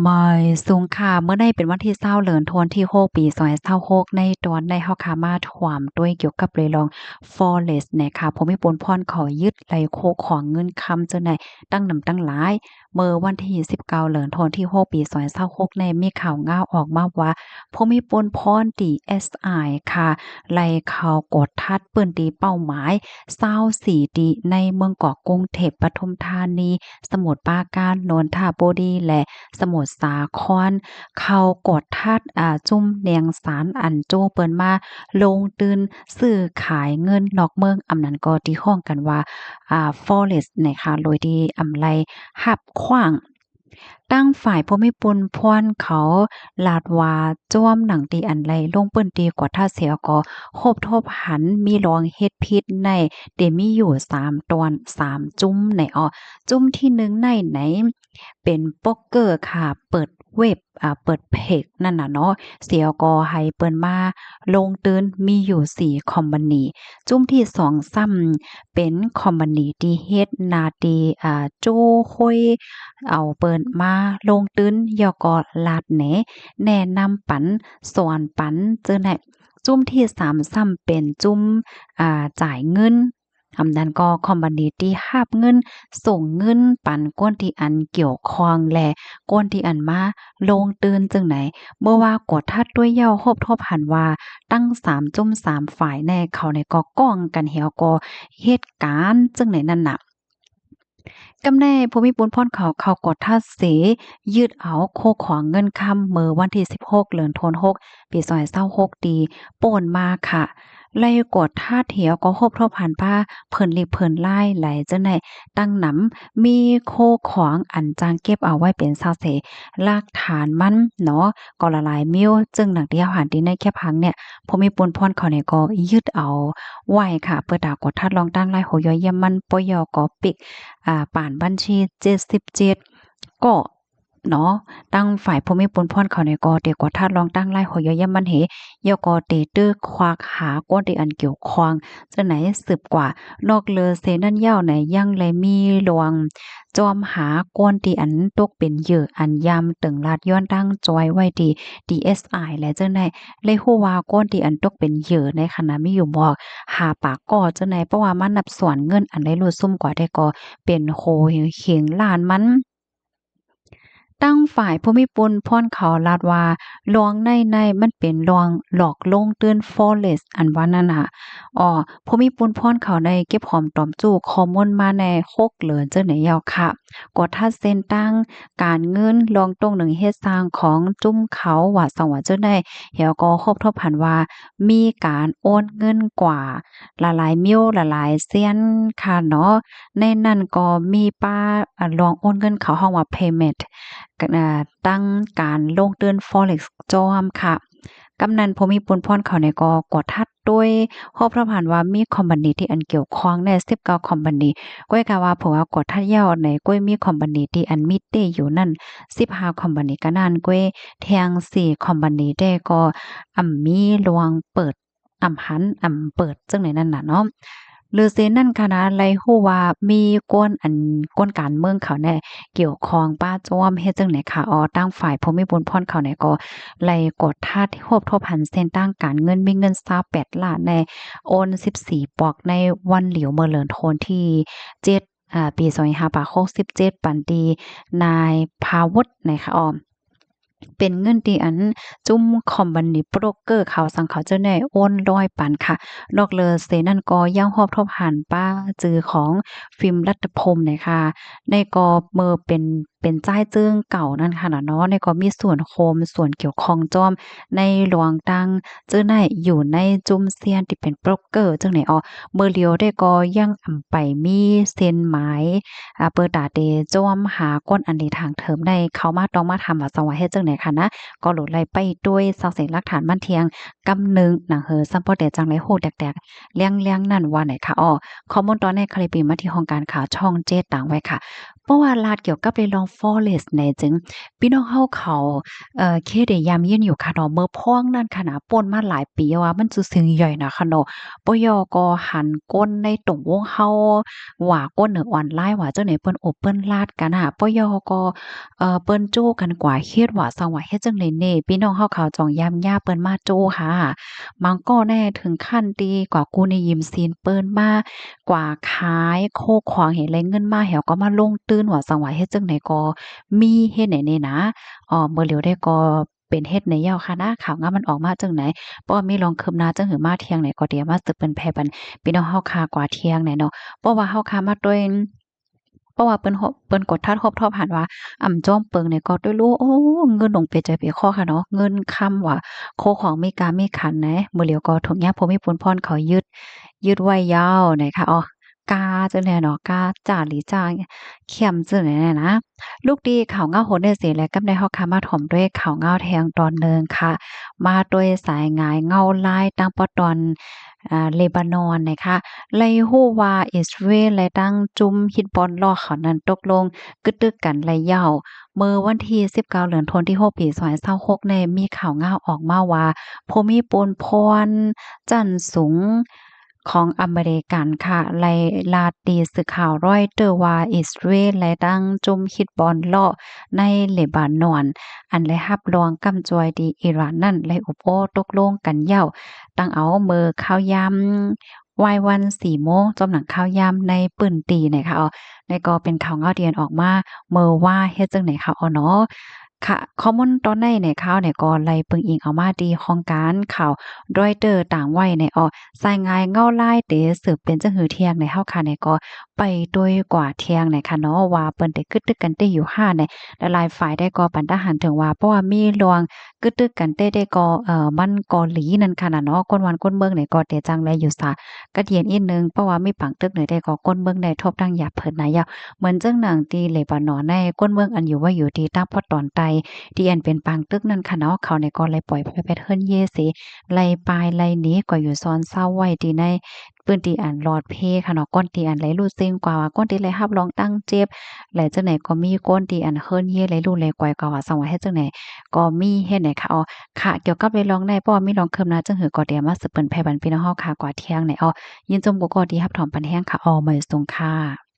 ไม่สูงค่ะเมื่อใดเป็นวันที่เศร้าเดือนธันวาคมที่6ปี2026ในตอนได้เฮาค่ะมาถามด้วยเกี่ยวกับเรื่อง Forex นะคะผมมีปนพรขอยึดไหลโคของเงินคำจังได๋ตั้งนำตั้งหลายเมื่อวันที่19เดือนธันวาคมที่6ปี2026ในมีข่าวง่าวออกมาว่าผมมีปนพร DSI ค่ะไล่ข่าวกดทัดปื้นตีเป้าหมาย24ดีในเมืองเกาะกรุงเทพปทุมธานีสมุทรปราการนนทบุรีและสมุทรสาครเขากดทัดจุ้มเนียงสารอันโจ้เปิ้นมาลงตื่นซื้อขายเงินนอกเมืองอำนั้นก็ที่ฮ้องกันว่าForex นะคะโดยที่อำไลหับขว้างตั้งฝ่ายผู้มีปุนพรเขาลาดว่าจ้วมหนังตีอันไรลงเปิ้นตีกว่าถ้าเสียก็โคบทบหันมีรองเฮ็ดพิษในเดมีอยู่3ตอน3จุ้มในจุ้มที่1ในไหนเป็นโป๊กเกอร์ค่ะเปิดเว็บเปิดเพจนั่นน่ะเนาะเสียก็ให้เปิ้นมาลงตื่นมีอยู่4คอมพานีจุ้มที่2ซ้ำเป็นคอมพานีที่เฮ็ดหน้าที่โจ้ค่อยเอาเปิ้นมาลงตื่นยอก็ลาดแหนแนะนำปันสอนปันจังได๋จุ้มที่3ซ้ำเป็นจุ้มจ่ายเงินอำนั้นก็คอมพานีที่รับเงินส่งเงินปันก้นที่อันเกี่ยวข้องและก้นที่อันมาลงตื่นจังไหนเมื่อว่ากดทัดด้วยเหย้าฮบทบหันว่าตั้ง3จุ้ม3ฝ่ายแน่เขาในก็ก้องกันเหี่ยวก็เหตุการณ์จังไหนนั่นน่ะกำแน่ภูมิพลพรเขากดทัดเสยืดเอาโคของเงินคำเมื่อวันที่16เดือนธันวาคมปี2026ดีโป่นมาค่ะไล่กดท่าเถียวก็ครบทบผ่านผ้าเพิ่นลิเพิ่นไล่ไหลจังได๋ตั้งหนำมีโคของอันจางเก็บเอาไว้เป็นซาวเสหลักฐานมันเนาะก็ละลายมิ้วจึงหนังเดียวหันที่ในแค่พังเนี่ยภูมิพลพรเขาเนี่ยก็ยึดเอาไว้ค่ะเปิดดาวกดทัดลองตั้งไล่โหยอยยมันปยก็ปิกป่านบัญชี77ก็เนาะตั้งฝ่ายภูมิพลพรเขาเนี่ยก็เตกว่าถ้าลองตั้งไล่หอยยมันเหยก็เตตื้อควักหาก้นที่อันเกี่ยวข้องจะไหนสืบกว่านอกเลอเซนั่นยาวไหนยังเลยมีลวงจอมหาก้นที่อันตกเป็นเหยื่ออันยำตึงลาดย้อนตั้งจอยไว้ดี DSI และจังได๋เลยฮู้ว่าก้นที่อันตกเป็นเหยื่อในขณะมีอยู่บอกหาปากก่อจังได๋เพราะว่ามันนับส่วนเงินอันใดรูดซุ่มกว่าได้ก็เป็นโคเขียงล้านมันตั้งฝ่ายผู้มีปุนพ่อนเขาลาดว่าลวงในมันเป็นลวงหลอกลงเตือน Forex อันว่านั่นน่ะผู้มีปุนพ่อนเขาได้เก็บหอมตอมจู้ข้อมูลมาในโคกเหลือจังไหนยาวค่ะกดทัดเส้นตั้งการเงินลองตรงหนึ่งเฮ็ดสร้างของจุ้มเขาว่าสังว่าจังได๋เหี่ยวก็ครบทบหันว่ามีการโอนเงินกว่าละหลายมิ้วละหลายเซียนค่ะเนาะในนั้นก็มีป้าลองโอนเงินเขาฮ้องว่า payment ตั้งการลงเตือน Forex จอมค่ะกำนันภูมิพลพรเขาเนี่ยก็กดทัดด้วยฮอบพระผ่านว่ามีคอมพานีที่อันเกี่ยวข้องใน19คอมพานีก้อยกะว่าเผื่อว่ากดทัดยาวในก้อยมีคอมพานีที่อันมีเตอยู่นั่น15คอมพานีก็นั่นก้อยแทง4คอมพานีได้ก็มีลวงเปิดหันเปิดจังไหนนั่นน่ะเนาะหรือเซนั่นคณะไรฮู้ว่ามีก้นการเมืองเขาแน่เกี่ยวข้องป้าจ้อมเฮ็ดจังไหนค่ะตั้งฝ่ายภูมิพลพรเขาเนี่ยก็ไล่กดทาที่ฮบทบหันเส้นตั้งการเงินมีเงิน28ล้านแน่โอน14ปอกในวันเหลียวเมื่อเลินโทนที่7ปี2567ปันตีนายพาวุฒินะคะเป็นเงินที่อันจุ่มคอมพานีโบรกเกอร์เขาสังเขาเจ้าแน่โอนร้อยปันค่ะนอกเลอเสนั่นก็ยังฮอบทบหันป้าจือของฟิล์มรัฐพลเนี่ยค่ะในก็เมื่อเป็นจ่ายจึงเก่านั่นค่ะเนาะในก็มีส่วนโคมส่วนเกี่ยวข้องจ้อมในหลวงตังเจ้าไหนอยู่ในจุ่มเซียนที่เป็นโบรกเกอร์จังไหนเมื่อเลียวได้ก็ยังไปมีเซ็นหมายเปิดตาเตจ้อมหาก้นอันนี้ทางเทิมได้เข้ามาต้องมาทำว่าสว่าเฮ็ดจังไหนค่ะนะก็โหลดไล่ไปด้วยซอกเสียงหลักฐานมันเทียงกำนึงหนังซัมพอแดจังไรโหแตกๆเลี้ยงนั่นว่าไหนค่ะข้อมูลตอนในคลิปมาที่ห้องการข่าวช่องเจต่างไว้ค่ะเพราะว่าลาดเกี่ยวกับในลอง forest ในจึงพี่น้องเฮาเขาเคได้ยามยินอยู่ค่ะเนาะเมื่อพ้องนั่นค่ะนะป่นมาหลายปีว่ามันสิสึงย่อยนะคะเนาะปยก็หันก้นในตรงวงเฮาว่าก้นเหนือออนไลน์ว่าจังไหนเปิ้นอบเปิ้นลาดกันหาปยก็เปิ้นจู้กันกว่าเฮ็ดว่าสังว่าเฮ็ดจังได๋แน่พี่น้องเฮาเขาจองยามย่าเปิ้นมาจู้ค่ะบางก็แน่ถึงขั้นตีกว่ากูนี่ยิ้มซีนเปิ้นมากว่าขายโคขวางเห็นไรเงินมาแหวก็มาลงตื้นว่าสังว่าเฮ็ดจังไดก็มีเฮ็ดไหนแน่นะบ่เหลียวได้ก็เป็นเฮ็ดในยาวค่ะนะข่าวงามมันออกมาจังไหนเพราะว่ามีลองคืบหน้าจังหือมาเที่ยงไหนก็เดี๋ยวมาสืบเปิ้นแพ่ปันพี่น้องเฮาคากว่าเที่ยงไหนเนาะเพราะว่าเฮาคามาด้วยเพราะว่าเปิ้นกดทัดครบทอบหันว่าจ้อมเปิงเนี่ยก็ด้วยรู้โอ้เงินลงไปใจไปคอค่ะเนาะเงินคำว่าโคของมีกามีขันนะมื้อเหลียวก็ทุกอย่างพอมีผลพรเขายึดไว้ยาวนะคะอ๋อกาจังได๋เนาะกาจ่าหลีจ่าเข็มจังได๋นะลูกดีข่าวเงาโหนได้เสียและกำได้เฮาคามาถ่อมด้วยข่าวเงาแทงตอนหนึ่งค่ะมาด้วยสายงายเงาลายตั้งปอตอนเลบานอนนะคะไลฮู้ว่าอิสราเอลและตั้งจุ่มฮิตบอลล้อเขานั้นตกลงกึดตึกกันระยาวเมื่อวันที่19เดือนธันวาคมปี2026ในมีข่าวง่าวออกมาว่าภูมิปนพรจันทร์สูงของอเมริกันค่ะไลลาตีสื่อข่าวรอยเตอร์ว่าอิสราเอลและตั้งจุ่มฮิตบอลล้อในเลบานอนอันและรับรองกำจวยดีอิหร่านนั่นและอุปโอตกลงกันยาวตั้งเอาเมื่อข้าวยำวายวัน4โมงจอมหนังข้าวยำในปืนตีนะคะในก็เป็นข่าวเงาเดียนออกมาเมื่อว่าเฮ็ดจังไหนค่ะเนาะค่ะข้อมูลตอนในข่าวก็ไล่เปิงอิงเอามาดีของการข่าวรอยเตอร์ต่างไว้สายงายเงาลายเตสืบเป็นจังหือเที่ยงในเฮาค่ะก็ไปด้วยกว่าเที่ยงค่ะเนาะว่าเปิ้นได้กึดตึกกันได้อยู่5หลายๆฝ่ายได้ก็ปันทหารถึงว่าเพราะว่ามีลวงกึดตึกกันได้ก็มันเกาหลีนั่นค่ะน่ะเนาะก้นวันก้นเมืองก็เตจังแลอยู่ซะก็เดียนอีกนึงเพราะว่ามีปังตึกได้ก็ก้นเมืองได้ทบทั้งหยาบเพิ่นนายาวเหมือนจังหนังตีเลบานอนในก้นเมืองอันอยู่ว่าอยู่ที่ตั้งพอตอนใต้ที่อันเป็นปางตึกนั่นค่ะเนาะเขาก็เลยปล่อยไปเฮิรนเยสิไล่ปลายไล่หนีก็อยู่ซ่อนเศร้าไว้ที่ในปืนที่อันหลอดเพค่ะเนาะก้นที่อันไหลรูดซิงกว่าก้นที่ไหลรับรองตั้งเจ็บและจังไหนก็มีก้นที่อันเฮิรนเยไหลรูดไหลกว่าก็ว่าสังว่าเฮ็ดจังไหนก็มีเฮ็ดไหนค่ะค่ะเกี่ยวกับไปลองในเพราะว่ามีลองคืบหน้าจังหือก็เดี๋ยวมาสืบเปิ้นไผบันพี่น้องเฮาค่ะกว่าเที่ยงในยินจมบ่ก็ดีรับถอมปันแห้งค่ะเหมยสงค่ะ